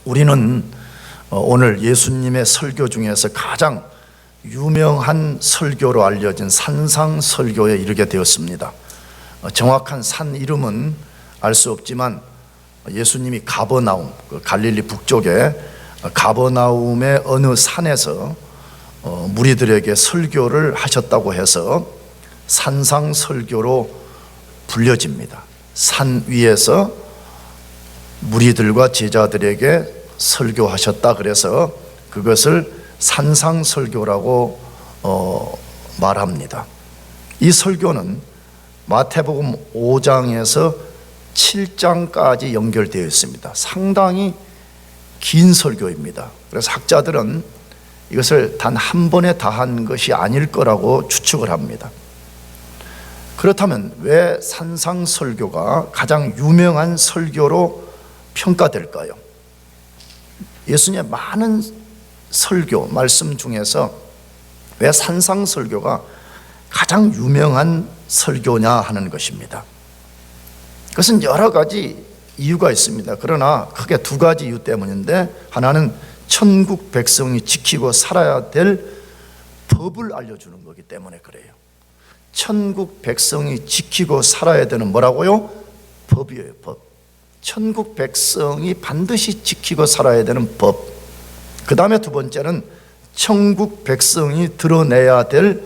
우리는 오늘 예수님의 설교 중에서 가장 유명한 설교로 알려진 산상설교에 이르게 되었습니다. 정확한 산 이름은 알 수 없지만 예수님이 가버나움, 갈릴리 북쪽에 가버나움의 어느 산에서 무리들에게 설교를 하셨다고 해서 산상설교로 불려집니다. 산 위에서 무리들과 제자들에게 설교하셨다 그래서 그것을 산상설교라고 말합니다. 이 설교는 마태복음 5장에서 7장까지 연결되어 있습니다. 상당히 긴 설교입니다. 그래서 학자들은 이것을 단 한 번에 다 한 것이 아닐 거라고 추측을 합니다. 그렇다면 왜 산상설교가 가장 유명한 설교로 평가될까요? 예수님의 많은 설교, 말씀 중에서 왜 산상설교가 가장 유명한 설교냐 하는 것입니다. 그것은 여러 가지 이유가 있습니다. 그러나 크게 두 가지 이유 때문인데, 하나는 천국 백성이 지키고 살아야 될 법을 알려주는 거기 때문에 그래요. 천국 백성이 지키고 살아야 되는 뭐라고요? 법이에요, 법. 천국 백성이 반드시 지키고 살아야 되는 법. 그 다음에 두 번째는 천국 백성이 드러내야 될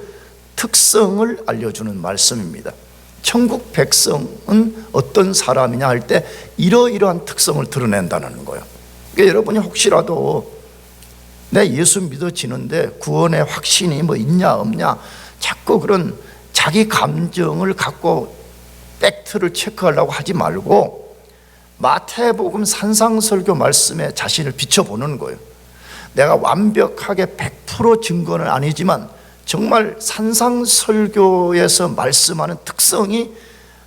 특성을 알려주는 말씀입니다. 천국 백성은 어떤 사람이냐 할 때 이러이러한 특성을 드러낸다는 거예요. 그러니까 여러분이 혹시라도 내 예수 믿어지는데 구원의 확신이 뭐 있냐 없냐 자꾸 그런 자기 감정을 갖고 팩트를 체크하려고 하지 말고 마태복음 산상설교 말씀에 자신을 비춰보는 거예요. 내가 완벽하게 100% 증거는 아니지만 정말 산상설교에서 말씀하는 특성이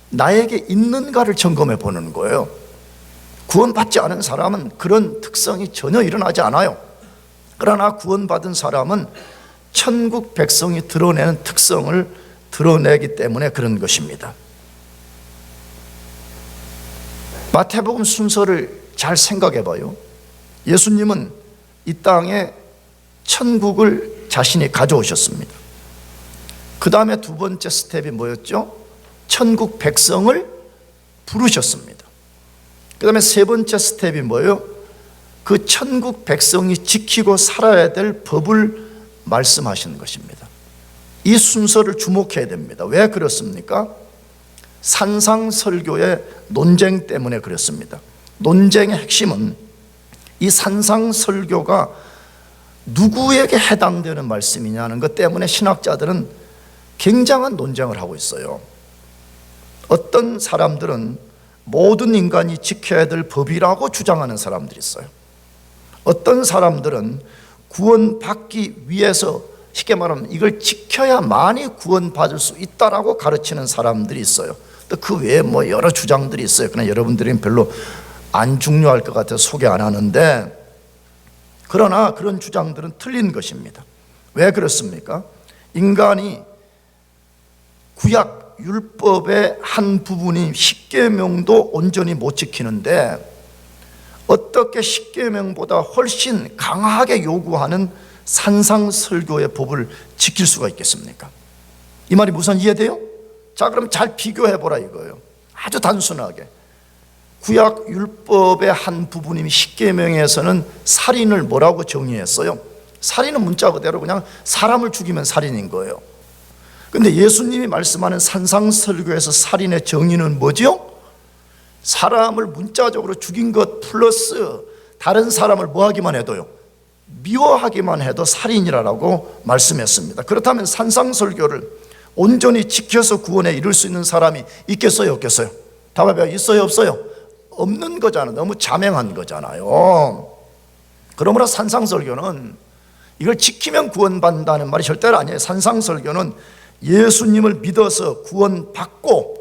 나에게 있는가를 점검해 보는 거예요. 구원받지 않은 사람은 그런 특성이 전혀 일어나지 않아요. 그러나 구원받은 사람은 천국 백성이 드러내는 특성을 드러내기 때문에 그런 것입니다. 마태복음 순서를 잘 생각해 봐요. 예수님은 이 땅에 천국을 자신이 가져오셨습니다. 그 다음에 두 번째 스텝이 뭐였죠? 천국 백성을 부르셨습니다. 그 다음에 세 번째 스텝이 뭐예요? 그 천국 백성이 지키고 살아야 될 법을 말씀하시는 것입니다. 이 순서를 주목해야 됩니다. 왜 그렇습니까? 산상설교의 논쟁 때문에 그렇습니다. 논쟁의 핵심은 이 산상설교가 누구에게 해당되는 말씀이냐는 것 때문에 신학자들은 굉장한 논쟁을 하고 있어요. 어떤 사람들은 모든 인간이 지켜야 될 법이라고 주장하는 사람들이 있어요. 어떤 사람들은 구원받기 위해서 쉽게 말하면 이걸 지켜야만이 구원받을 수 있다라고 가르치는 사람들이 있어요. 또 그 외에 뭐 여러 주장들이 있어요. 그러나 여러분들은 별로 안 중요할 것 같아서 소개 안 하는데, 그러나 그런 주장들은 틀린 것입니다. 왜 그렇습니까? 인간이 구약 율법의 한 부분인 십계명도 온전히 못 지키는데 어떻게 십계명보다 훨씬 강하게 요구하는 산상설교의 법을 지킬 수가 있겠습니까? 이 말이 무슨 이해돼요? 자, 그럼 잘 비교해보라 이거예요. 아주 단순하게 구약 율법의 한 부분인 십계명에서는 살인을 뭐라고 정의했어요? 살인은 문자 그대로 그냥 사람을 죽이면 살인인 거예요. 근데 예수님이 말씀하는 산상설교에서 살인의 정의는 뭐죠? 사람을 문자적으로 죽인 것 플러스 다른 사람을 뭐하기만 해도요? 미워하기만 해도 살인이라고 말씀했습니다. 그렇다면 산상설교를 온전히 지켜서 구원에 이룰 수 있는 사람이 있겠어요, 없겠어요? 답해봐요. 있어요, 없어요? 없는 거잖아요. 너무 자명한 거잖아요. 그러므로 산상설교는 이걸 지키면 구원받는다는 말이 절대로 아니에요. 산상설교는 예수님을 믿어서 구원받고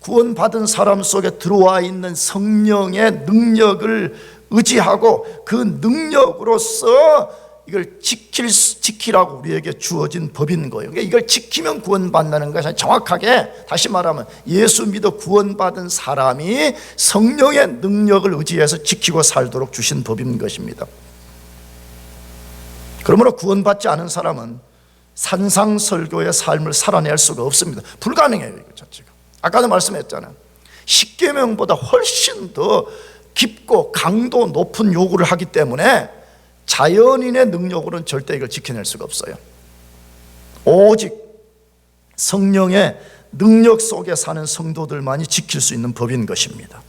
구원받은 사람 속에 들어와 있는 성령의 능력을 의지하고 그 능력으로서 이걸 지키라고 우리에게 주어진 법인 거예요. 그러니까 이걸 지키면 구원받는 것이 정확하게, 다시 말하면 예수 믿어 구원받은 사람이 성령의 능력을 의지해서 지키고 살도록 주신 법인 것입니다. 그러므로 구원받지 않은 사람은 산상설교의 삶을 살아낼 수가 없습니다. 불가능해요, 이거 자체가. 아까도 말씀했잖아요. 십계명보다 훨씬 더 깊고 강도 높은 요구를 하기 때문에 자연인의 능력으로는 절대 이걸 지켜낼 수가 없어요. 오직 성령의 능력 속에 사는 성도들만이 지킬 수 있는 법인 것입니다.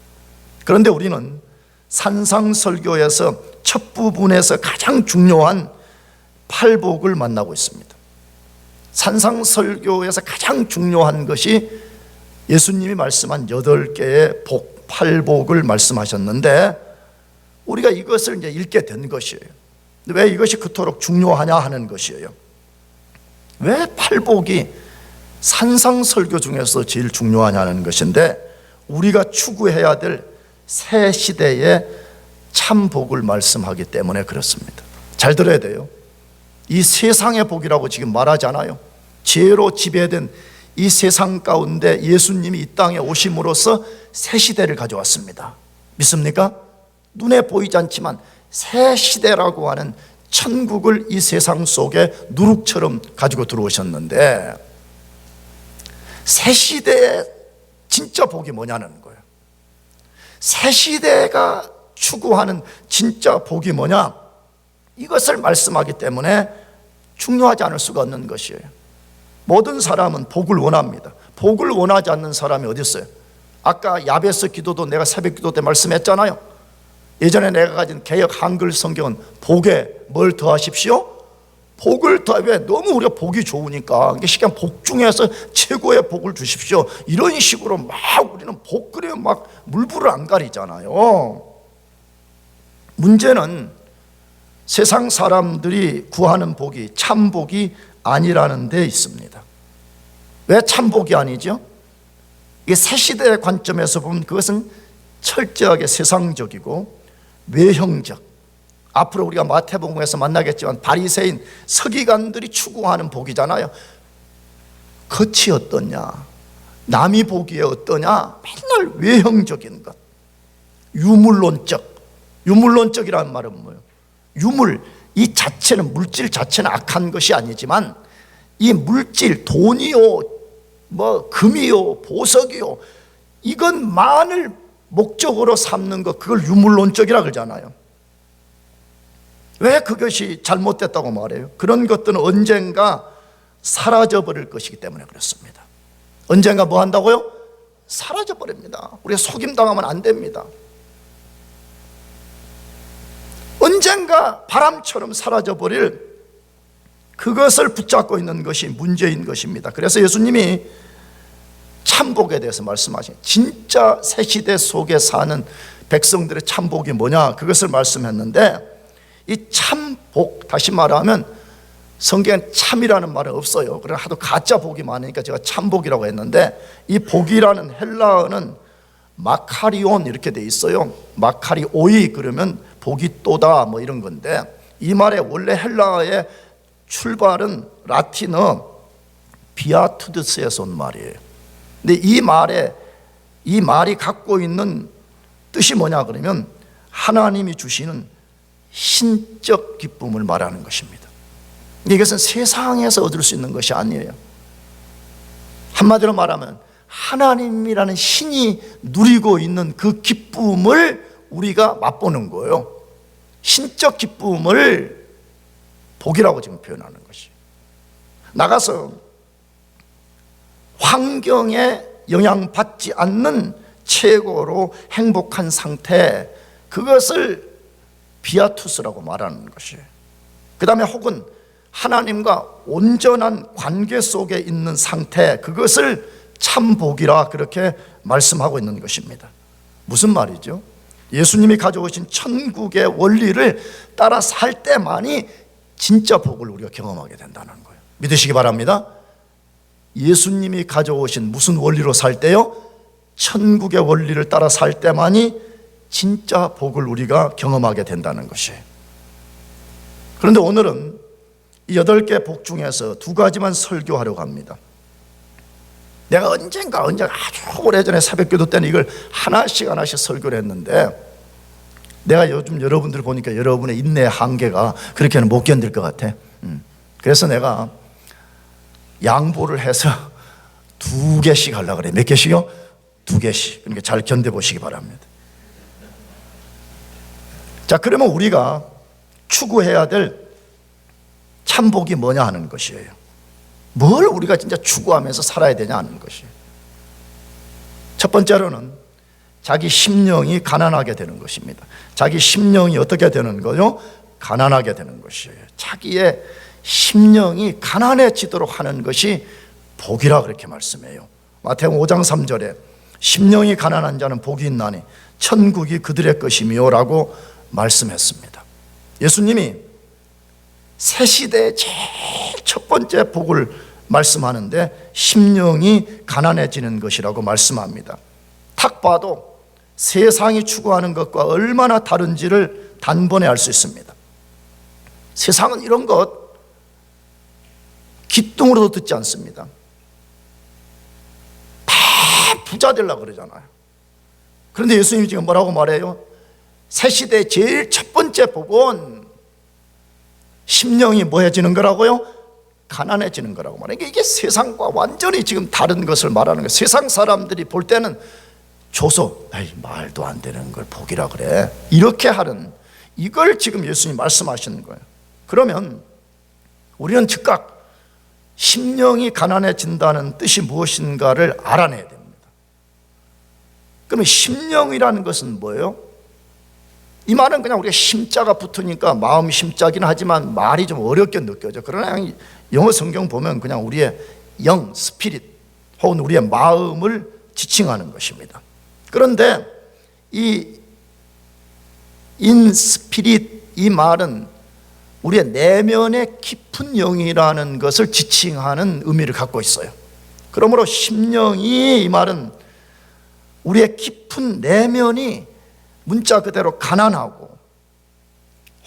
그런데 우리는 산상설교에서 첫 부분에서 가장 중요한 팔복을 만나고 있습니다. 산상설교에서 가장 중요한 것이 예수님이 말씀한 8개의 복, 팔복을 말씀하셨는데 우리가 이것을 이제 읽게 된 것이에요. 왜 이것이 그토록 중요하냐 하는 것이에요. 왜 팔복이 산상설교 중에서 제일 중요하냐는 것인데, 우리가 추구해야 될 새 시대의 참복을 말씀하기 때문에 그렇습니다. 잘 들어야 돼요. 이 세상의 복이라고 지금 말하잖아요. 죄로 지배된 이 세상 가운데 예수님이 이 땅에 오심으로써 새 시대를 가져왔습니다. 믿습니까? 눈에 보이지 않지만 새 시대라고 하는 천국을 이 세상 속에 누룩처럼 가지고 들어오셨는데, 새 시대의 진짜 복이 뭐냐는 거예요. 새 시대가 추구하는 진짜 복이 뭐냐, 이것을 말씀하기 때문에 중요하지 않을 수가 없는 것이에요. 모든 사람은 복을 원합니다. 복을 원하지 않는 사람이 어디 있어요? 아까 야베스 기도도 내가 새벽 기도 때 말씀했잖아요. 예전에 내가 가진 개역 한글 성경은 복에 뭘 더하십시오? 복을 더하. 왜? 너무 우리가 복이 좋으니까 시간 복 중에서 최고의 복을 주십시오, 이런 식으로 막 우리는 복 그래요. 막 물불을 안 가리잖아요. 문제는 세상 사람들이 구하는 복이 참복이 아니라는 데 있습니다. 왜 참복이 아니죠? 이게 새 시대의 관점에서 보면 그것은 철저하게 세상적이고 외형적, 앞으로 우리가 마태복음에서 만나겠지만 바리새인 서기관들이 추구하는 복이잖아요. 겉이 어떠냐, 남이 보기에 어떠냐, 맨날 외형적인 것, 유물론적이라는 말은 뭐예요? 유물, 이 자체는, 물질 자체는 악한 것이 아니지만 이 물질, 돈이요, 뭐 금이요, 보석이요, 이것만을 목적으로 삼는 것, 그걸 유물론적이라 그러잖아요. 왜 그것이 잘못됐다고 말해요? 그런 것들은 언젠가 사라져버릴 것이기 때문에 그렇습니다. 언젠가 뭐 한다고요? 사라져버립니다. 우리가 속임당하면 안 됩니다. 언젠가 바람처럼 사라져버릴 그것을 붙잡고 있는 것이 문제인 것입니다. 그래서 예수님이 참복에 대해서 말씀하신, 진짜 새 시대 속에 사는 백성들의 참복이 뭐냐, 그것을 말씀했는데, 이 참복, 다시 말하면 성경엔 참이라는 말은 없어요. 그러나 하도 가짜 복이 많으니까 제가 참복이라고 했는데, 이 복이라는 헬라어는 마카리온 이렇게 돼 있어요. 마카리오이 그러면 복이 또다 뭐 이런 건데, 이 말의 원래 헬라어의 출발은 라틴어 비아투드스에서 온 말이에요. 근데 이 말이 갖고 있는 뜻이 뭐냐 그러면 하나님이 주시는 신적 기쁨을 말하는 것입니다. 이것은 세상에서 얻을 수 있는 것이 아니에요. 한마디로 말하면 하나님이라는 신이 누리고 있는 그 기쁨을 우리가 맛보는 거예요. 신적 기쁨을 복이라고 지금 표현하는 것이. 나가서 환경에 영향받지 않는 최고로 행복한 상태, 그것을 비아투스라고 말하는 것이에요. 그 다음에 혹은 하나님과 온전한 관계 속에 있는 상태, 그것을 참복이라 그렇게 말씀하고 있는 것입니다. 무슨 말이죠? 예수님이 가져오신 천국의 원리를 따라 살 때만이 진짜 복을 우리가 경험하게 된다는 거예요. 믿으시기 바랍니다. 예수님이 가져오신 무슨 원리로 살 때요? 천국의 원리를 따라 살 때만이 진짜 복을 우리가 경험하게 된다는 것이에요. 그런데 오늘은 이 8개 복 중에서 2가지만 설교하려고 합니다. 내가 언제 아주 오래전에 새벽기도 때는 이걸 하나씩 설교를 했는데, 내가 요즘 여러분들 보니까 여러분의 인내 한계가 그렇게는 못 견딜 것 같아. 그래서 내가 양보를 해서 2개씩 하려고 그래. 몇 개씩요? 2개씩. 그러니까 잘 견뎌보시기 바랍니다. 자, 그러면 우리가 추구해야 될 참복이 뭐냐 하는 것이에요. 뭘 우리가 진짜 추구하면서 살아야 되냐 하는 것이에요. 첫 번째로는 자기 심령이 가난하게 되는 것입니다. 자기 심령이 어떻게 되는 거요? 가난하게 되는 것이에요. 자기의 심령이 가난해지도록 하는 것이 복이라 그렇게 말씀해요. 마태복음 5장 3절에 심령이 가난한 자는 복이 있나니 천국이 그들의 것이며 라고 말씀했습니다. 예수님이 새 시대의 제일 첫 번째 복을 말씀하는데 심령이 가난해지는 것이라고 말씀합니다. 딱 봐도 세상이 추구하는 것과 얼마나 다른지를 단번에 알 수 있습니다. 세상은 이런 것 기뚱으로도 듣지 않습니다. 다 부자 되려고 그러잖아요. 그런데 예수님이 지금 뭐라고 말해요? 새 시대의 제일 첫 번째 복은 심령이 뭐해지는 거라고요? 가난해지는 거라고 말해요. 이게 세상과 완전히 지금 다른 것을 말하는 거예요. 세상 사람들이 볼 때는 줘서 말도 안 되는 걸 복이라 그래, 이렇게 하는, 이걸 지금 예수님이 말씀하시는 거예요. 그러면 우리는 즉각 심령이 가난해진다는 뜻이 무엇인가를 알아내야 됩니다. 그러면 심령이라는 것은 뭐예요? 이 말은 그냥 우리가 심자가 붙으니까 마음 심자긴 하지만 말이 좀 어렵게 느껴져. 그러나 영어 성경 보면 그냥 우리의 영, 스피릿 혹은 우리의 마음을 지칭하는 것입니다. 그런데 이 인스피릿, 이 말은 우리의 내면의 깊은 영이라는 것을 지칭하는 의미를 갖고 있어요. 그러므로 심령이, 이 말은 우리의 깊은 내면이 문자 그대로 가난하고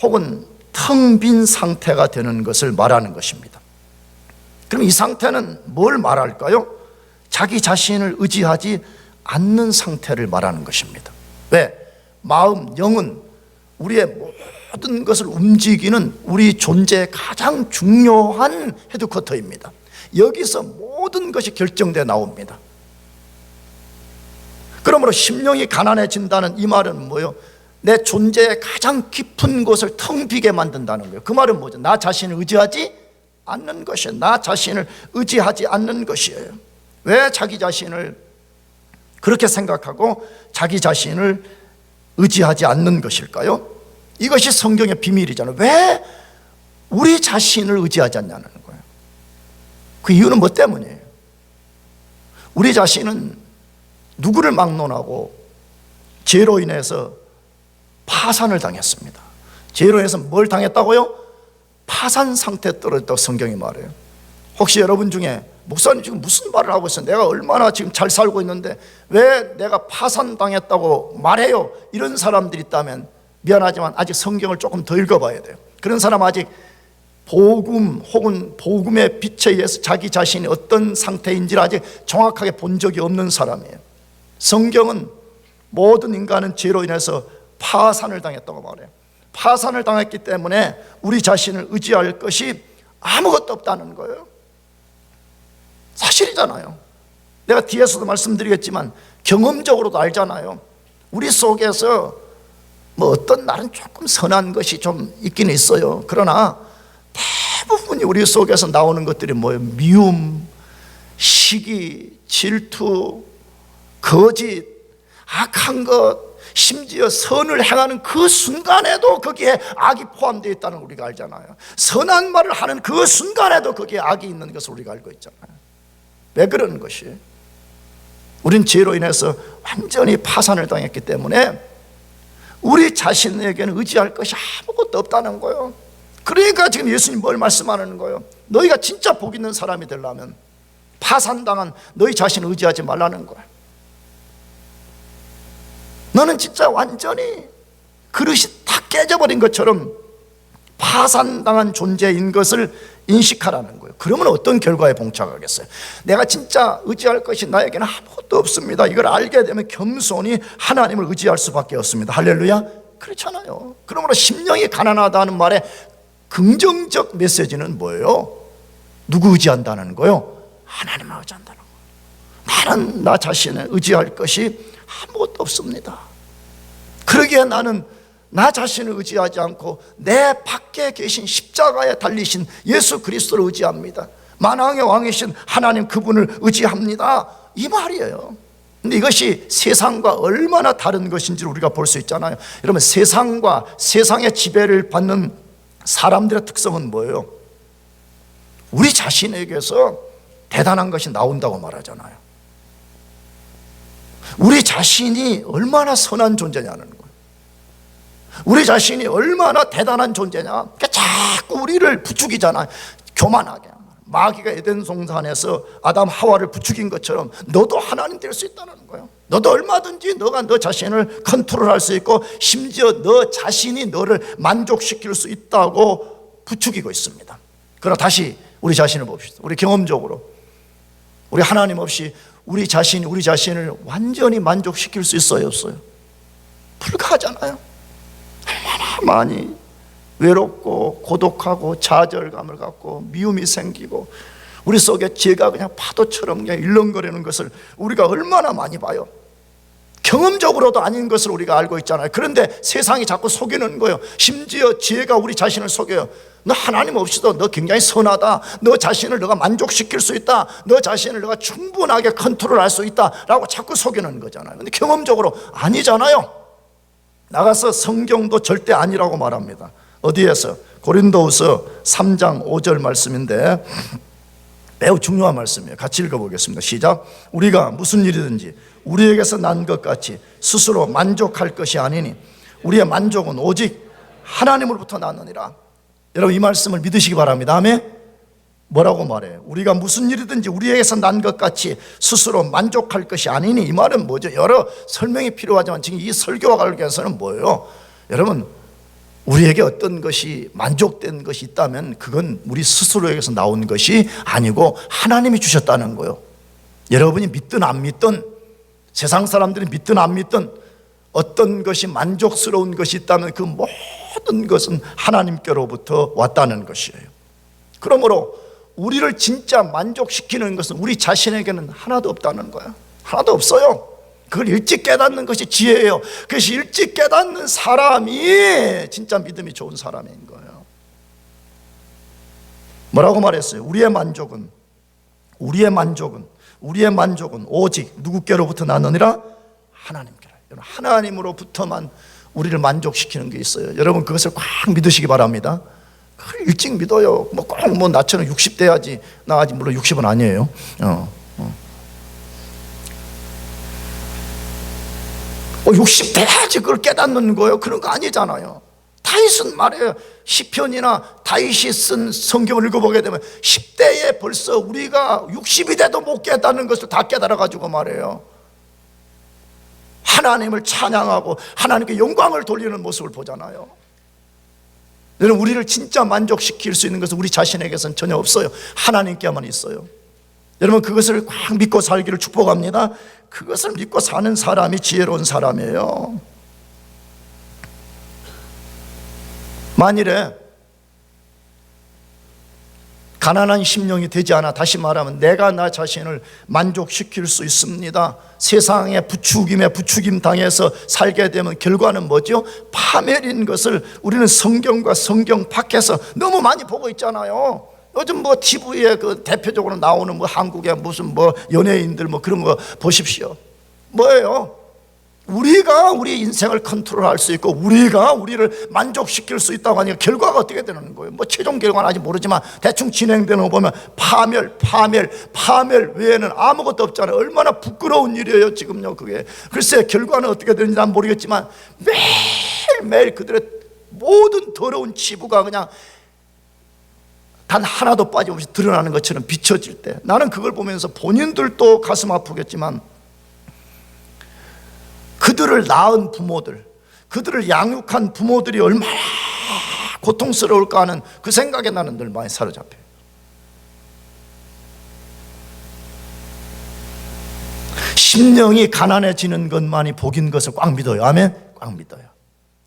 혹은 텅 빈 상태가 되는 것을 말하는 것입니다. 그럼 이 상태는 뭘 말할까요? 자기 자신을 의지하지 않는 상태를 말하는 것입니다. 왜? 마음, 영은 우리의 모든 것을 움직이는 우리 존재의 가장 중요한 헤드쿼터입니다. 여기서 모든 것이 결정돼 나옵니다. 그러므로 심령이 가난해진다는 이 말은 뭐예요? 내 존재의 가장 깊은 곳을 텅 비게 만든다는 거예요. 그 말은 뭐죠? 나 자신을 의지하지 않는 것이에요. 나 자신을 의지하지 않는 것이에요. 왜 자기 자신을 그렇게 생각하고 자기 자신을 의지하지 않는 것일까요? 이것이 성경의 비밀이잖아요. 왜 우리 자신을 의지하지 않냐는 거예요. 그 이유는 뭐 때문이에요? 우리 자신은 누구를 막론하고 죄로 인해서 파산을 당했습니다. 죄로 인해서 뭘 당했다고요? 파산 상태에 떨어졌다고 성경이 말해요. 혹시 여러분 중에 목사님 지금 무슨 말을 하고 있어요? 내가 얼마나 지금 잘 살고 있는데 왜 내가 파산당했다고 말해요? 이런 사람들이 있다면 미안하지만 아직 성경을 조금 더 읽어봐야 돼요. 그런 사람 아직 복음 혹은 복음의 빛에 의해서 자기 자신이 어떤 상태인지를 아직 정확하게 본 적이 없는 사람이에요. 성경은 모든 인간은 죄로 인해서 파산을 당했다고 말해요. 파산을 당했기 때문에 우리 자신을 의지할 것이 아무것도 없다는 거예요. 사실이잖아요. 내가 뒤에서도 말씀드리겠지만 경험적으로도 알잖아요. 우리 속에서 뭐 어떤 날은 조금 선한 것이 좀 있긴 있어요. 그러나 대부분이 우리 속에서 나오는 것들이 뭐예요? 미움, 시기, 질투, 거짓, 악한 것, 심지어 선을 행하는 그 순간에도 거기에 악이 포함되어 있다는 걸 우리가 알잖아요. 선한 말을 하는 그 순간에도 거기에 악이 있는 것을 우리가 알고 있잖아요. 왜 그러는 것이에요? 우린 죄로 인해서 완전히 파산을 당했기 때문에 우리 자신에게는 의지할 것이 아무것도 없다는 거예요. 그러니까 지금 예수님 뭘 말씀하는 거예요? 너희가 진짜 복 있는 사람이 되려면 파산당한 너희 자신을 의지하지 말라는 거예요. 너는 진짜 완전히 그릇이 다 깨져버린 것처럼 파산당한 존재인 것을 인식하라는 거예요. 그러면 어떤 결과에 봉착하겠어요? 내가 진짜 의지할 것이 나에게는 아무것도 없습니다. 이걸 알게 되면 겸손히 하나님을 의지할 수밖에 없습니다. 할렐루야. 그렇잖아요. 그러므로 심령이 가난하다는 말에 긍정적 메시지는 뭐예요? 누구 의지한다는 거예요? 하나님을 의지한다는 거예요. 나는 나 자신을 의지할 것이 아무것도 없습니다. 그러기에 나는 나 자신을 의지하지 않고 내 밖에 계신 십자가에 달리신 예수 그리스도를 의지합니다. 만왕의 왕이신 하나님 그분을 의지합니다. 이 말이에요. 근데 이것이 세상과 얼마나 다른 것인지를 우리가 볼 수 있잖아요. 여러분, 세상과 세상의 지배를 받는 사람들의 특성은 뭐예요? 우리 자신에게서 대단한 것이 나온다고 말하잖아요. 우리 자신이 얼마나 선한 존재냐는 거예요. 우리 자신이 얼마나 대단한 존재냐. 그러니까 자꾸 우리를 부추기잖아요. 교만하게. 마귀가 에덴 동산에서 아담 하와를 부추긴 것처럼 너도 하나님 될 수 있다는 거예요. 너도 얼마든지 너가 너 자신을 컨트롤할 수 있고 심지어 너 자신이 너를 만족시킬 수 있다고 부추기고 있습니다. 그러나 다시 우리 자신을 봅시다. 우리 경험적으로 우리 하나님 없이 우리 자신이 우리 자신을 완전히 만족시킬 수 있어요, 없어요? 불가하잖아요. 얼마나 많이 외롭고 고독하고 좌절감을 갖고 미움이 생기고 우리 속에 죄가 그냥 파도처럼 그냥 일렁거리는 것을 우리가 얼마나 많이 봐요. 경험적으로도 아닌 것을 우리가 알고 있잖아요. 그런데 세상이 자꾸 속이는 거예요. 심지어 죄가 우리 자신을 속여요. 너 하나님 없이도 너 굉장히 선하다. 너 자신을 너가 만족시킬 수 있다. 너 자신을 너가 충분하게 컨트롤할 수 있다 라고 자꾸 속이는 거잖아요. 근데 경험적으로 아니잖아요. 나가서 성경도 절대 아니라고 말합니다. 어디에서? 고린도후서 3장 5절 말씀인데 매우 중요한 말씀이에요. 같이 읽어보겠습니다. 시작. 우리가 무슨 일이든지 우리에게서 난 것 같이 스스로 만족할 것이 아니니 우리의 만족은 오직 하나님으로부터 나느니라. 여러분, 이 말씀을 믿으시기 바랍니다. 아멘. 뭐라고 말해요? 우리가 무슨 일이든지 우리에게서 난 것 같이 스스로 만족할 것이 아니니. 이 말은 뭐죠? 여러 설명이 필요하지만 지금 이 설교와 관련해서는 뭐예요? 여러분, 우리에게 어떤 것이 만족된 것이 있다면 그건 우리 스스로에게서 나온 것이 아니고 하나님이 주셨다는 거예요. 여러분이 믿든 안 믿든, 세상 사람들이 믿든 안 믿든 어떤 것이 만족스러운 것이 있다면 그 모든 것은 하나님께로부터 왔다는 것이에요. 그러므로 우리를 진짜 만족시키는 것은 우리 자신에게는 하나도 없다는 거예요. 하나도 없어요. 그걸 일찍 깨닫는 것이 지혜예요. 그것이 일찍 깨닫는 사람이 진짜 믿음이 좋은 사람인 거예요. 뭐라고 말했어요? 우리의 만족은 오직 누구께로부터 나느니라? 하나님께로. 하나님으로부터만 우리를 만족시키는 게 있어요. 여러분, 그것을 꽉 믿으시기 바랍니다. 그걸 일찍 믿어요. 꼭 나처럼 60 돼야지. 나 아직 물론 60은 아니에요. 60 돼야지 그걸 깨닫는 거예요. 그런 거 아니잖아요. 다윗은 말해요. 시편이나 다윗이 쓴 성경을 읽어보게 되면 10대에 벌써 우리가 60이 돼도 못 깨닫는 것을 다 깨달아가지고 말해요. 하나님을 찬양하고 하나님께 영광을 돌리는 모습을 보잖아요. 여러분, 우리를 진짜 만족시킬 수 있는 것은 우리 자신에게서는 전혀 없어요. 하나님께만 있어요. 여러분, 그것을 꽉 믿고 살기를 축복합니다. 그것을 믿고 사는 사람이 지혜로운 사람이에요. 만일에 가난한 심령이 되지 않아, 다시 말하면 내가 나 자신을 만족시킬 수 있습니다. 세상의 부추김 당해서 살게 되면 결과는 뭐죠? 파멸인 것을 우리는 성경과 성경 밖에서 너무 많이 보고 있잖아요. 요즘 TV에 그 대표적으로 나오는 한국의 무슨 연예인들 그런 거 보십시오. 뭐예요? 우리가 우리 인생을 컨트롤할 수 있고 우리가 우리를 만족시킬 수 있다고 하니까 결과가 어떻게 되는 거예요? 최종 결과는 아직 모르지만 대충 진행되는 거 보면 파멸 외에는 아무것도 없잖아요. 얼마나 부끄러운 일이에요 지금요. 그게 글쎄 결과는 어떻게 되는지 난 모르겠지만 매일매일 그들의 모든 더러운 치부가 그냥 단 하나도 빠짐없이 드러나는 것처럼 비춰질 때 나는 그걸 보면서 본인들도 가슴 아프겠지만 그들을 낳은 부모들, 그들을 양육한 부모들이 얼마나 고통스러울까 하는 그 생각에 나는 늘 많이 사로잡혀요. 심령이 가난해지는 것만이 복인 것을 꽉 믿어요. 아멘? 꽉 믿어요.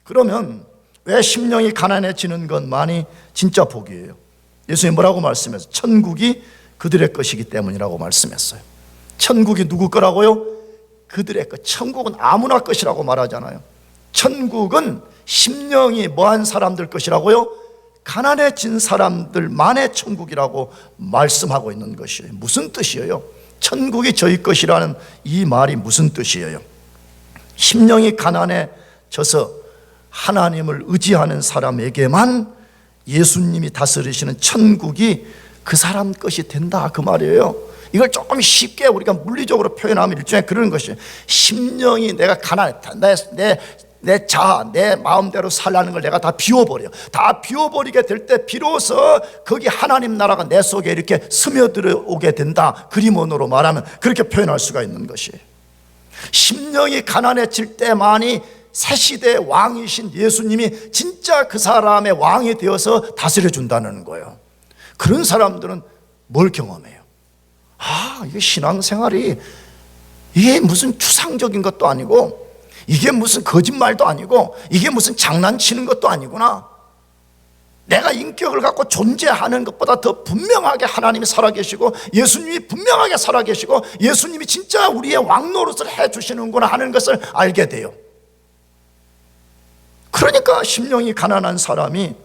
그러면 왜 심령이 가난해지는 것만이 진짜 복이에요? 예수님 뭐라고 말씀했어요? 천국이 그들의 것이기 때문이라고 말씀했어요. 천국이 누구 거라고요? 그들의 것. 천국은 아무나 것이라고 말하잖아요. 천국은 심령이 뭐한 사람들 것이라고요? 가난해진 사람들만의 천국이라고 말씀하고 있는 것이에요. 무슨 뜻이에요? 천국이 저희 것이라는 이 말이 무슨 뜻이에요? 심령이 가난해져서 하나님을 의지하는 사람에게만 예수님이 다스리시는 천국이 그 사람 것이 된다, 그 말이에요. 이걸 조금 쉽게 우리가 물리적으로 표현하면 일종의 그런 것이에요. 심령이 내가 가난했다, 내 자아, 내 마음대로 살라는 걸 내가 다 비워버려. 다 비워버리게 될 때 비로소 거기 하나님 나라가 내 속에 이렇게 스며들어오게 된다. 그림원으로 말하면 그렇게 표현할 수가 있는 것이에요. 심령이 가난해질 때만이 새 시대의 왕이신 예수님이 진짜 그 사람의 왕이 되어서 다스려준다는 거예요. 그런 사람들은 뭘 경험해요? 이게 신앙생활이 이게 무슨 추상적인 것도 아니고 이게 무슨 거짓말도 아니고 이게 무슨 장난치는 것도 아니구나. 내가 인격을 갖고 존재하는 것보다 더 분명하게 하나님이 살아계시고 예수님이 분명하게 살아계시고 예수님이 진짜 우리의 왕 노릇을 해주시는구나 하는 것을 알게 돼요. 그러니까 심령이 가난한 사람이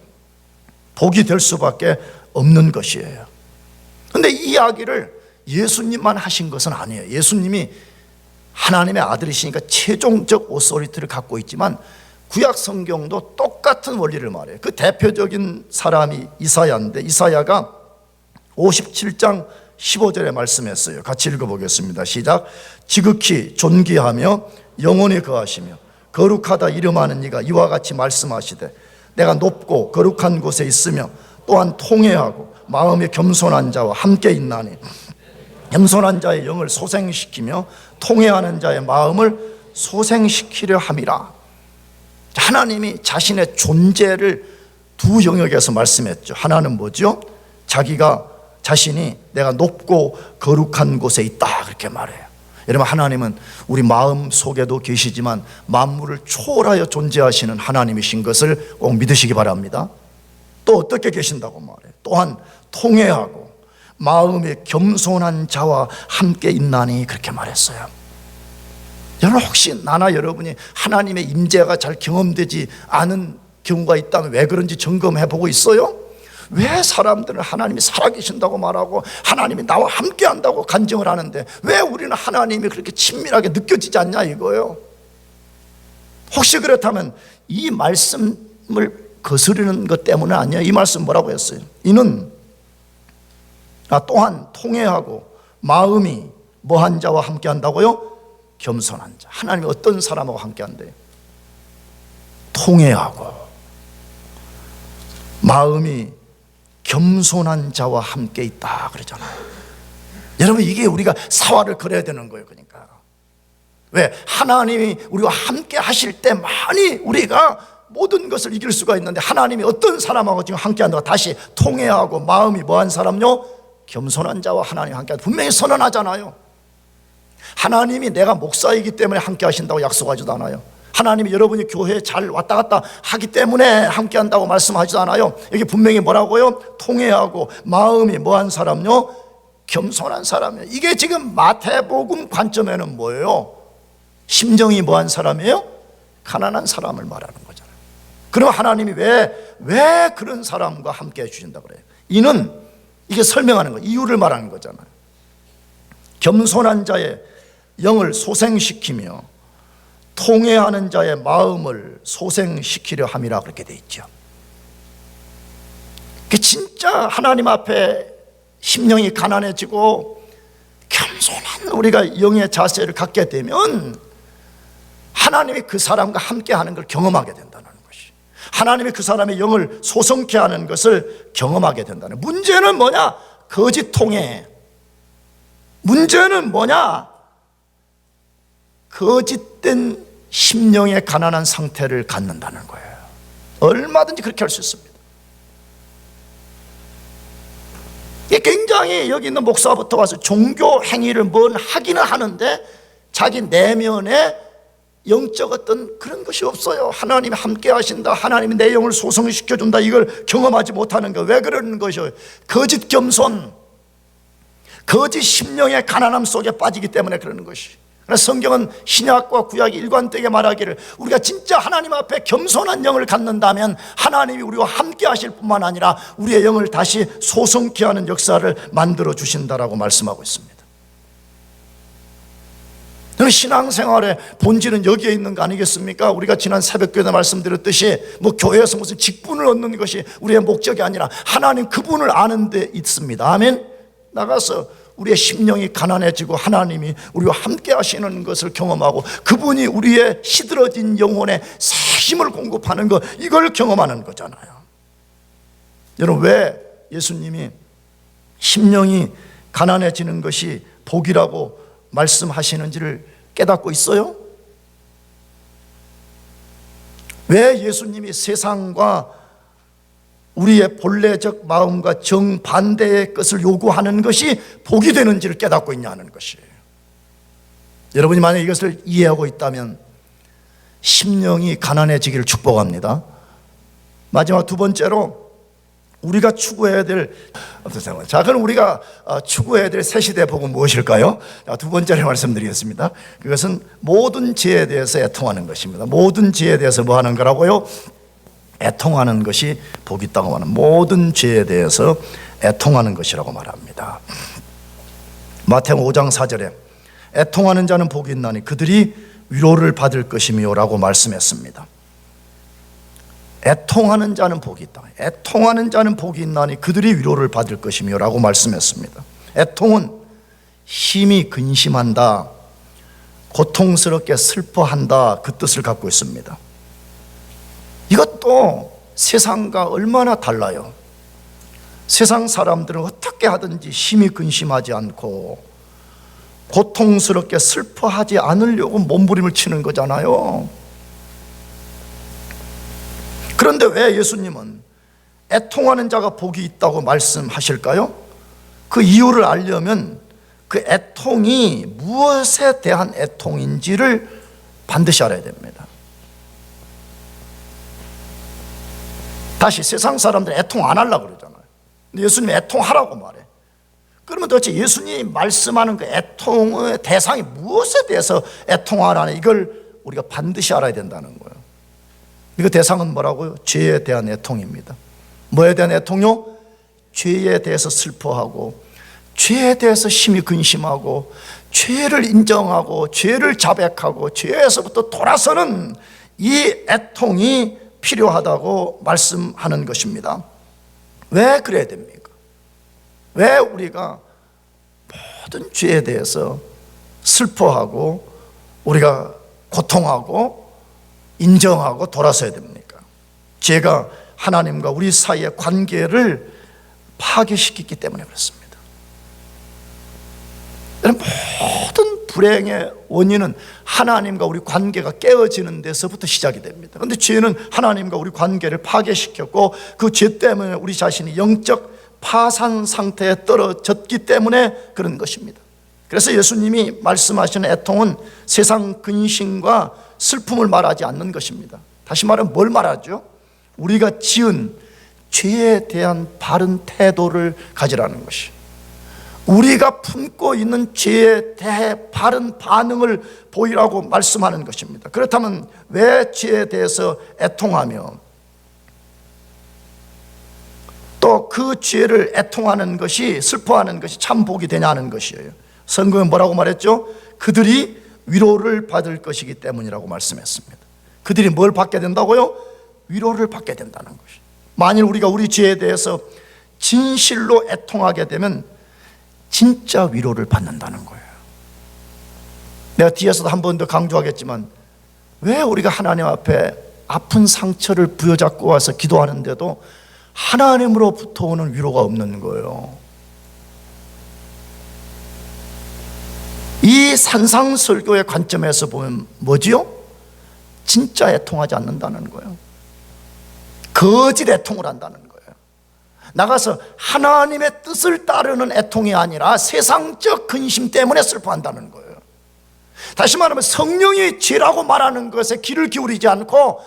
복이 될 수밖에 없는 것이에요. 그런데 이 이야기를 예수님만 하신 것은 아니에요. 예수님이 하나님의 아들이시니까 최종적 오소리티를 갖고 있지만 구약 성경도 똑같은 원리를 말해요. 그 대표적인 사람이 이사야인데 이사야가 57장 15절에 말씀했어요. 같이 읽어보겠습니다. 시작. 지극히 존귀하며 영원히 거하시며 거룩하다 이름하는 이가 이와 같이 말씀하시되 내가 높고 거룩한 곳에 있으며 또한 통회하고 마음이 겸손한 자와 함께 있나니 겸손한 자의 영을 소생시키며 통회하는 자의 마음을 소생시키려 함이라. 하나님이 자신의 존재를 두 영역에서 말씀했죠. 하나는 뭐죠? 자신이 내가 높고 거룩한 곳에 있다 그렇게 말해요. 여러분, 하나님은 우리 마음 속에도 계시지만 만물을 초월하여 존재하시는 하나님이신 것을 꼭 믿으시기 바랍니다. 또 어떻게 계신다고 말해요? 또한 통회하고 마음이 겸손한 자와 함께 있나니 그렇게 말했어요. 여러분, 혹시 나나 여러분이 하나님의 임재가 잘 경험되지 않은 경우가 있다면 왜 그런지 점검해 보고 있어요? 왜 사람들은 하나님이 살아계신다고 말하고 하나님이 나와 함께 한다고 간증을 하는데 왜 우리는 하나님이 그렇게 친밀하게 느껴지지 않냐 이거예요. 혹시 그렇다면 이 말씀을 거스르는 것 때문은 아니에요. 이 말씀 뭐라고 했어요? 이는 또한 통회하고 마음이 뭐한 자와 함께 한다고요? 겸손한 자. 하나님이 어떤 사람하고 함께 한대요? 통회하고 마음이 겸손한 자와 함께 있다 그러잖아요. 여러분, 이게 우리가 사활을 걸어야 되는 거예요. 그러니까 왜? 하나님이 우리와 함께 하실 때 많이 우리가 모든 것을 이길 수가 있는데 하나님이 어떤 사람하고 지금 함께 한다고? 다시 통회하고 마음이 뭐한 사람요? 겸손한 자와 하나님 함께 한다. 분명히 선언하잖아요. 하나님이 내가 목사이기 때문에 함께 하신다고 약속하지도 않아요. 하나님이 여러분이 교회에 잘 왔다 갔다 하기 때문에 함께 한다고 말씀하지도 않아요. 여기 분명히 뭐라고요? 통회하고 마음이 뭐한 사람요? 겸손한 사람이에요. 이게 지금 마태복음 관점에는 뭐예요? 심정이 뭐한 사람이에요? 가난한 사람을 말하는 거잖아요. 그럼 하나님이 왜 그런 사람과 함께 해주신다 그래요? 이는 이게 설명하는 거예요. 이유를 말하는 거잖아요. 겸손한 자의 영을 소생시키며 통회하는 자의 마음을 소생시키려 함이라 그렇게 돼 있죠. 진짜 하나님 앞에 심령이 가난해지고 겸손한 우리가 영의 자세를 갖게 되면 하나님이 그 사람과 함께하는 걸 경험하게 된다는 것이, 하나님이 그 사람의 영을 소성케 하는 것을 경험하게 된다는. 문제는 뭐냐? 거짓 통회. 문제는 뭐냐? 거짓된 심령의 가난한 상태를 갖는다는 거예요. 얼마든지 그렇게 할 수 있습니다. 신앙이 여기 있는 목사부터 와서 종교 행위를 뭘 하기는 하는데 자기 내면에 영적 어떤 그런 것이 없어요. 하나님이 함께 하신다, 하나님이 내 영을 소성시켜준다, 이걸 경험하지 못하는 거. 왜 그러는 것이요? 거짓 겸손, 거짓 심령의 가난함 속에 빠지기 때문에 그러는 것이. 그래서 성경은 신약과 구약이 일관되게 말하기를 우리가 진짜 하나님 앞에 겸손한 영을 갖는다면 하나님이 우리와 함께 하실 뿐만 아니라 우리의 영을 다시 소성케 하는 역사를 만들어 주신다라고 말씀하고 있습니다. 신앙생활의 본질은 여기에 있는 거 아니겠습니까? 우리가 지난 새벽교회 말씀드렸듯이 교회에서 무슨 직분을 얻는 것이 우리의 목적이 아니라 하나님 그분을 아는 데 있습니다. 아멘. 나가서 우리의 심령이 가난해지고 하나님이 우리와 함께 하시는 것을 경험하고 그분이 우리의 시들어진 영혼에 새 힘을 공급하는 것, 이걸 경험하는 거잖아요. 여러분, 왜 예수님이 심령이 가난해지는 것이 복이라고 말씀하시는지를 깨닫고 있어요? 왜 예수님이 세상과 우리의 본래적 마음과 정반대의 것을 요구하는 것이 복이 되는지를 깨닫고 있냐는 것이에요. 여러분이 만약 이것을 이해하고 있다면 심령이 가난해지기를 축복합니다. 마지막 두 번째로 우리가 추구해야 될, 자, 그럼 우리가 추구해야 될 새 시대 복은 무엇일까요? 두 번째로 말씀드리겠습니다. 그것은 모든 죄에 대해서 애통하는 것입니다. 모든 죄에 대해서 뭐 하는 거라고요? 애통하는 것이 복이 있다고 말합니다. 모든 죄에 대해서 애통하는 것이라고 말합니다. 마태복음 5장 4절에 애통하는 자는 복이 있나니 그들이 위로를 받을 것이며 라고 말씀했습니다. 애통하는 자는 복이 있다. 애통하는 자는 복이 있나니 그들이 위로를 받을 것이며 라고 말씀했습니다. 애통은 심히 근심한다, 고통스럽게 슬퍼한다, 그 뜻을 갖고 있습니다. 이것도 세상과 얼마나 달라요. 세상 사람들은 어떻게 하든지 심히 근심하지 않고 고통스럽게 슬퍼하지 않으려고 몸부림을 치는 거잖아요. 그런데 왜 예수님은 애통하는 자가 복이 있다고 말씀하실까요? 그 이유를 알려면 그 애통이 무엇에 대한 애통인지를 반드시 알아야 됩니다. 다시 세상 사람들은 애통 안 하려고 그러잖아요. 근데 예수님이 애통하라고 말해. 그러면 도대체 예수님이 말씀하는 그 애통의 대상이 무엇에 대해서 애통하라는, 이걸 우리가 반드시 알아야 된다는 거예요. 그 대상은 뭐라고요? 죄에 대한 애통입니다. 뭐에 대한 애통요? 죄에 대해서 슬퍼하고 죄에 대해서 심히 근심하고 죄를 인정하고 죄를 자백하고 죄에서부터 돌아서는 이 애통이 필요하다고 말씀하는 것입니다. 왜 그래야 됩니까? 왜 우리가 모든 죄에 대해서 슬퍼하고 우리가 고통하고 인정하고 돌아서야 됩니까? 죄가 하나님과 우리 사이의 관계를 파괴시키기 때문에 그렇습니다. 모든 불행의 원인은 하나님과 우리 관계가 깨어지는 데서부터 시작이 됩니다. 그런데 죄는 하나님과 우리 관계를 파괴시켰고 그 죄 때문에 우리 자신이 영적 파산 상태에 떨어졌기 때문에 그런 것입니다. 그래서 예수님이 말씀하시는 애통은 세상 근심과 슬픔을 말하지 않는 것입니다. 다시 말하면 뭘 말하죠? 우리가 지은 죄에 대한 바른 태도를 가지라는 것이, 우리가 품고 있는 죄에 대해 바른 반응을 보이라고 말씀하는 것입니다. 그렇다면 왜 죄에 대해서 애통하며 또 그 죄를 애통하는 것이, 슬퍼하는 것이 참 복이 되냐는 것이에요. 성경은 뭐라고 말했죠? 그들이 위로를 받을 것이기 때문이라고 말씀했습니다. 그들이 뭘 받게 된다고요? 위로를 받게 된다는 것이. 만일 우리가 우리 죄에 대해서 진실로 애통하게 되면 진짜 위로를 받는다는 거예요. 내가 뒤에서도 한 번 더 강조하겠지만 왜 우리가 하나님 앞에 아픈 상처를 부여잡고 와서 기도하는데도 하나님으로부터 오는 위로가 없는 거예요. 이 산상설교의 관점에서 보면 뭐지요? 진짜 애통하지 않는다는 거예요. 거짓 애통을 한다는 거예요. 나가서 하나님의 뜻을 따르는 애통이 아니라 세상적 근심 때문에 슬퍼한다는 거예요. 다시 말하면 성령이 죄라고 말하는 것에 귀를 기울이지 않고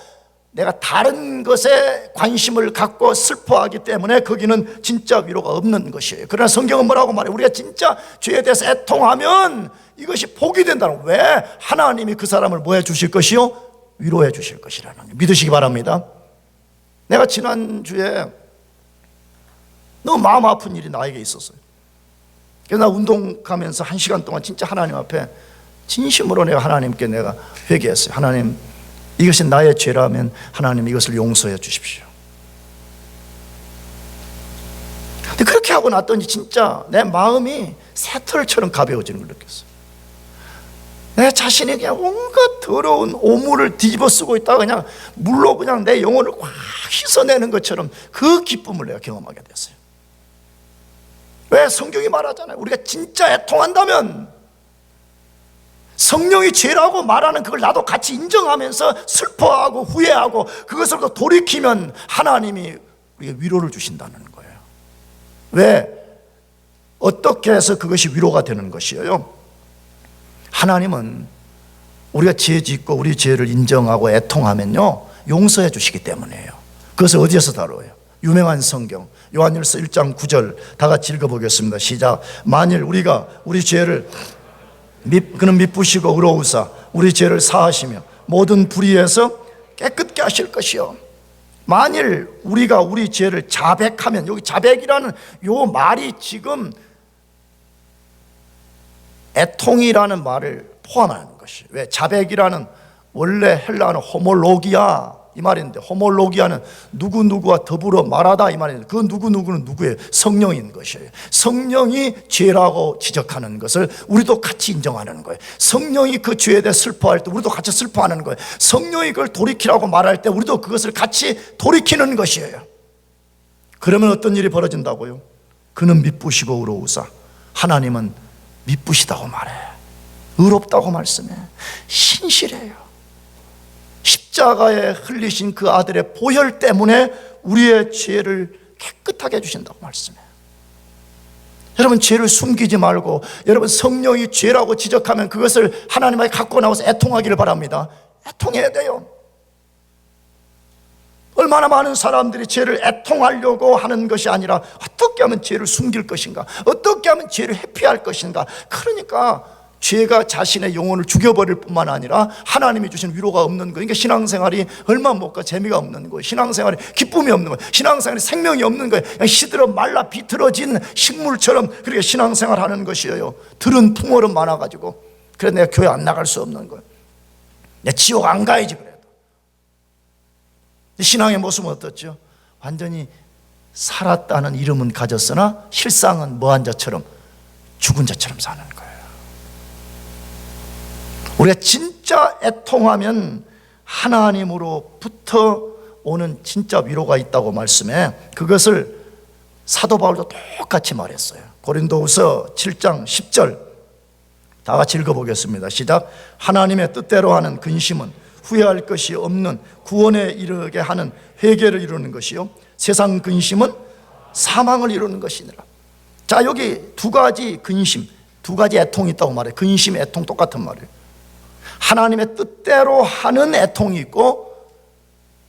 내가 다른 것에 관심을 갖고 슬퍼하기 때문에 거기는 진짜 위로가 없는 것이에요. 그러나 성경은 뭐라고 말해요? 우리가 진짜 죄에 대해서 애통하면 이것이 복이 된다는 거예요. 왜? 하나님이 그 사람을 뭐 해 주실 것이요? 위로해 주실 것이라는 거예요. 믿으시기 바랍니다. 내가 지난주에 너무 마음 아픈 일이 나에게 있었어요. 그래서 나 운동 가면서 1시간 동안 진짜 하나님 앞에 진심으로 내가 하나님께 내가 회개했어요. 하나님, 이것이 나의 죄라면 하나님 이것을 용서해 주십시오. 근데 그렇게 하고 났더니 진짜 내 마음이 새털처럼 가벼워지는 걸 느꼈어요. 내 자신이 그냥 온갖 더러운 오물을 뒤집어 쓰고 있다가 그냥 물로 그냥 내 영혼을 확 씻어내는 것처럼 그 기쁨을 내가 경험하게 됐어요. 왜? 성경이 말하잖아요. 우리가 진짜 애통한다면 성령이 죄라고 말하는 그걸 나도 같이 인정하면서 슬퍼하고 후회하고 그것으로부터 돌이키면 하나님이 우리에게 위로를 주신다는 거예요. 왜? 어떻게 해서 그것이 위로가 되는 것이에요? 하나님은 우리가 죄 짓고 우리 죄를 인정하고 애통하면요 용서해 주시기 때문이에요. 그것을 어디에서 다뤄요? 유명한 성경 요한일서 1장 9절 다 같이 읽어보겠습니다. 시작. 만일 우리가 우리 죄를 그는 미쁘시고 의로우사 우리 죄를 사하시며 모든 불의에서 깨끗게 하실 것이요. 만일 우리가 우리 죄를 자백하면, 여기 자백이라는 요 말이 지금 애통이라는 말을 포함하는 것이에요. 왜? 자백이라는 원래 헬라어는 호몰로기아 이 말인데, 호몰로기아는 누구누구와 더불어 말하다 이 말인데, 그 누구누구는 누구예요? 성령인 것이에요. 성령이 죄라고 지적하는 것을 우리도 같이 인정하는 거예요. 성령이 그 죄에 대해 슬퍼할 때 우리도 같이 슬퍼하는 거예요. 성령이 그걸 돌이키라고 말할 때 우리도 그것을 같이 돌이키는 것이에요. 그러면 어떤 일이 벌어진다고요? 그는 미쁘시고 의로우사, 하나님은 미쁘시다고 말해, 의롭다고 말씀해, 신실해요. 십자가에 흘리신 그 아들의 보혈 때문에 우리의 죄를 깨끗하게 해주신다고 말씀해요. 여러분, 죄를 숨기지 말고, 여러분 성령이 죄라고 지적하면 그것을 하나님 앞에 갖고 나와서 애통하기를 바랍니다. 애통해야 돼요. 얼마나 많은 사람들이 죄를 애통하려고 하는 것이 아니라 어떻게 하면 죄를 숨길 것인가, 어떻게 하면 죄를 회피할 것인가. 그러니까 죄가 자신의 영혼을 죽여버릴 뿐만 아니라 하나님이 주신 위로가 없는 거예요. 그러니까 신앙생활이 얼마 못 가, 재미가 없는 거예요. 신앙생활이 기쁨이 없는 거예요. 신앙생활이 생명이 없는 거예요. 그냥 시들어 말라 비틀어진 식물처럼 그렇게 신앙생활하는 것이에요. 들은 풍어름 많아가지고. 그래서 내가 교회 안 나갈 수 없는 거예요. 내 지옥 안 가야지 그래도. 신앙의 모습은 어떻죠? 완전히 살았다는 이름은 가졌으나 실상은 뭐한 자처럼, 죽은 자처럼 사는 거예요. 우리가 진짜 애통하면 하나님으로부터 오는 진짜 위로가 있다고 말씀해. 그것을 사도 바울도 똑같이 말했어요. 고린도후서 7장 10절 다 같이 읽어보겠습니다. 시작. 하나님의 뜻대로 하는 근심은 후회할 것이 없는 구원에 이르게 하는 회개를 이루는 것이요, 세상 근심은 사망을 이루는 것이니라. 자, 여기 두 가지 근심, 두 가지 애통이 있다고 말해요. 근심, 애통 똑같은 말이에요. 하나님의 뜻대로 하는 애통이 있고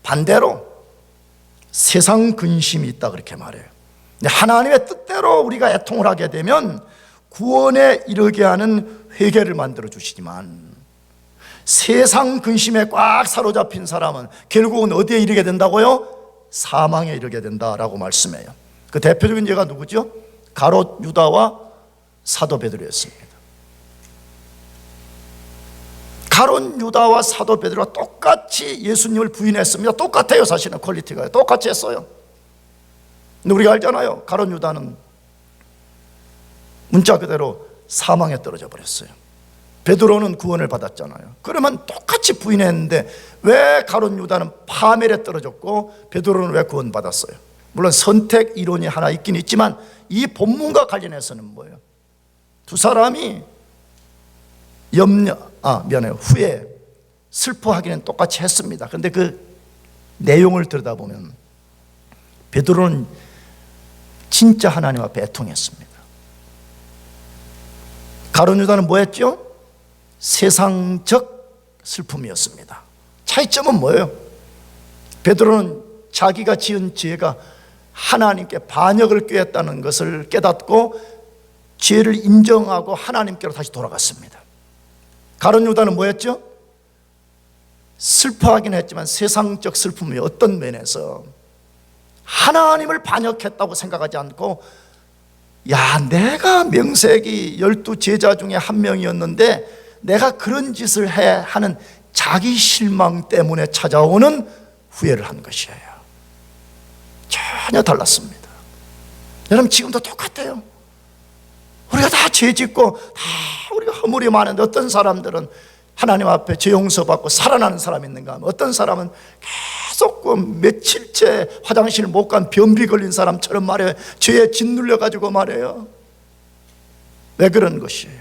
반대로 세상 근심이 있다, 그렇게 말해요. 하나님의 뜻대로 우리가 애통을 하게 되면 구원에 이르게 하는 회개를 만들어 주시지만, 세상 근심에 꽉 사로잡힌 사람은 결국은 어디에 이르게 된다고요? 사망에 이르게 된다라고 말씀해요. 그 대표적인 예가 누구죠? 가롯 유다와 사도 베드로였습니다. 가롯 유다와 사도 베드로가 똑같이 예수님을 부인했습니다. 똑같아요. 사실은 퀄리티가 똑같이 했어요. 근데 우리가 알잖아요. 가롯 유다는 문자 그대로 사망에 떨어져 버렸어요. 베드로는 구원을 받았잖아요. 그러면 똑같이 부인했는데 왜 가롯 유다는 파멸에 떨어졌고 베드로는 왜 구원받았어요? 물론 선택 이론이 하나 있긴 있지만 이 본문과 관련해서는 뭐예요? 두 사람이 후에 슬퍼하기는 똑같이 했습니다. 그런데 그 내용을 들여다보면 베드로는 진짜 하나님 앞에 애통했습니다. 가룟 유다는 뭐였죠? 세상적 슬픔이었습니다. 차이점은 뭐예요? 베드로는 자기가 지은 죄가 하나님께 반역을 꾀했다는 것을 깨닫고 죄를 인정하고 하나님께로 다시 돌아갔습니다. 가룟 유다는 뭐였죠? 슬퍼하긴 했지만 세상적 슬픔이 어떤 면에서 하나님을 반역했다고 생각하지 않고, 야, 내가 명세기 12 제자 중에 한 명이었는데 내가 그런 짓을 해 하는 자기 실망 때문에 찾아오는 후회를 한 것이에요. 전혀 달랐습니다. 여러분, 지금도 똑같아요. 우리가 다 죄 짓고 다 우리가 허물이 많은데 어떤 사람들은 하나님 앞에 죄 용서받고 살아나는 사람이 있는가 하면, 어떤 사람은 계속 그 며칠째 화장실 못 간 변비 걸린 사람처럼 말해요. 죄에 짓눌려 가지고 말해요. 왜 그런 것이에요?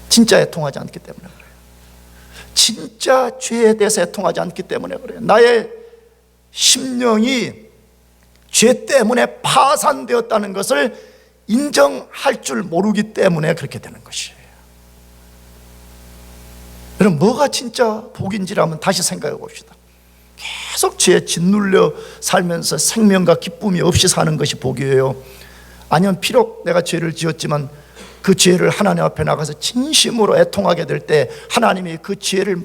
진짜 애통하지 않기 때문에 그래요. 진짜 죄에 대해서 애통하지 않기 때문에 그래요. 나의 심령이 죄 때문에 파산되었다는 것을 인정할 줄 모르기 때문에 그렇게 되는 것이에요. 여러분, 뭐가 진짜 복인지라면 다시 생각해 봅시다. 계속 죄에 짓눌려 살면서 생명과 기쁨이 없이 사는 것이 복이에요? 아니면 비록 내가 죄를 지었지만 그 죄를 하나님 앞에 나가서 진심으로 애통하게 될 때 하나님이 그 죄를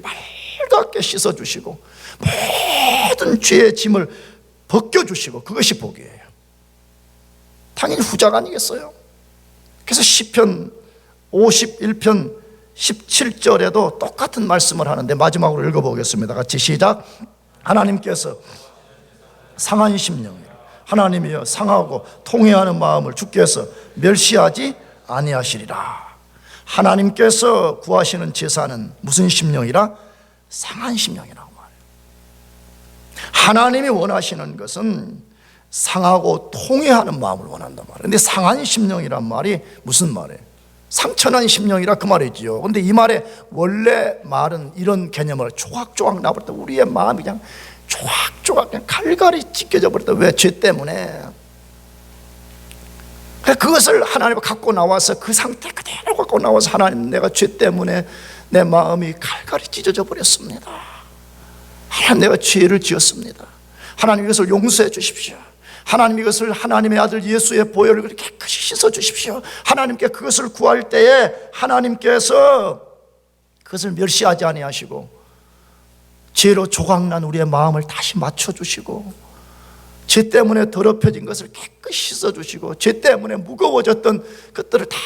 맑게 씻어주시고 모든 죄의 짐을 벗겨주시고, 그것이 복이에요. 당연히 후자가 아니겠어요? 그래서 시편 51편 17절에도 똑같은 말씀을 하는데 마지막으로 읽어보겠습니다. 같이 시작. 하나님께서 상한 심령을, 하나님이여 상하고 통회하는 마음을 주께서 멸시하지 아니하시리라. 하나님께서 구하시는 제사는 무슨 심령이라? 상한 심령이라고 말해요. 하나님이 원하시는 것은 상하고 통회하는 마음을 원한단 말이에요. 근데 상한 심령이란 말이 무슨 말이에요? 상처난 심령이라 그 말이지요. 근데 이 말의 원래 말은 이런 개념을 조각조각 나버렸다. 우리의 마음이 그냥 조각조각 그냥 갈갈이 찢겨져 버렸다. 왜? 죄 때문에. 그것을 하나님 갖고 나와서 그 상태 그대로 갖고 나와서, 하나님, 내가 죄 때문에 내 마음이 갈갈이 찢어져 버렸습니다. 하나님, 내가 죄를 지었습니다. 하나님, 이것을 용서해 주십시오. 하나님, 이것을 하나님의 아들 예수의 보혈을 깨끗이 씻어 주십시오. 하나님께 그것을 구할 때에 하나님께서 그것을 멸시하지 아니하시고 죄로 조각난 우리의 마음을 다시 맞춰주시고, 죄 때문에 더럽혀진 것을 깨끗이 씻어주시고, 죄 때문에 무거워졌던 것들을 다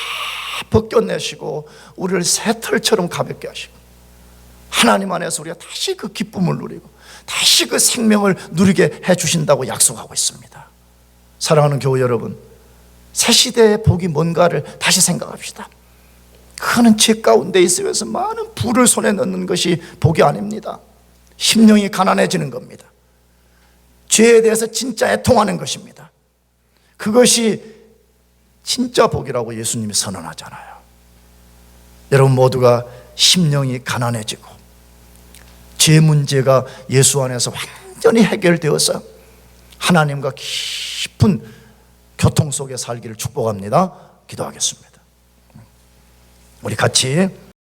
벗겨내시고 우리를 새 털처럼 가볍게 하시고, 하나님 안에서 우리가 다시 그 기쁨을 누리고 다시 그 생명을 누리게 해주신다고 약속하고 있습니다. 사랑하는 교회 여러분, 새 시대의 복이 뭔가를 다시 생각합시다. 그는 죄 가운데 있으면서 많은 불을 손에 넣는 것이 복이 아닙니다. 심령이 가난해지는 겁니다. 죄에 대해서 진짜 애통하는 것입니다. 그것이 진짜 복이라고 예수님이 선언하잖아요. 여러분 모두가 심령이 가난해지고 죄 문제가 예수 안에서 완전히 해결되어서 하나님과 깊은 교통 속에 살기를 축복합니다. 기도하겠습니다. 우리 같이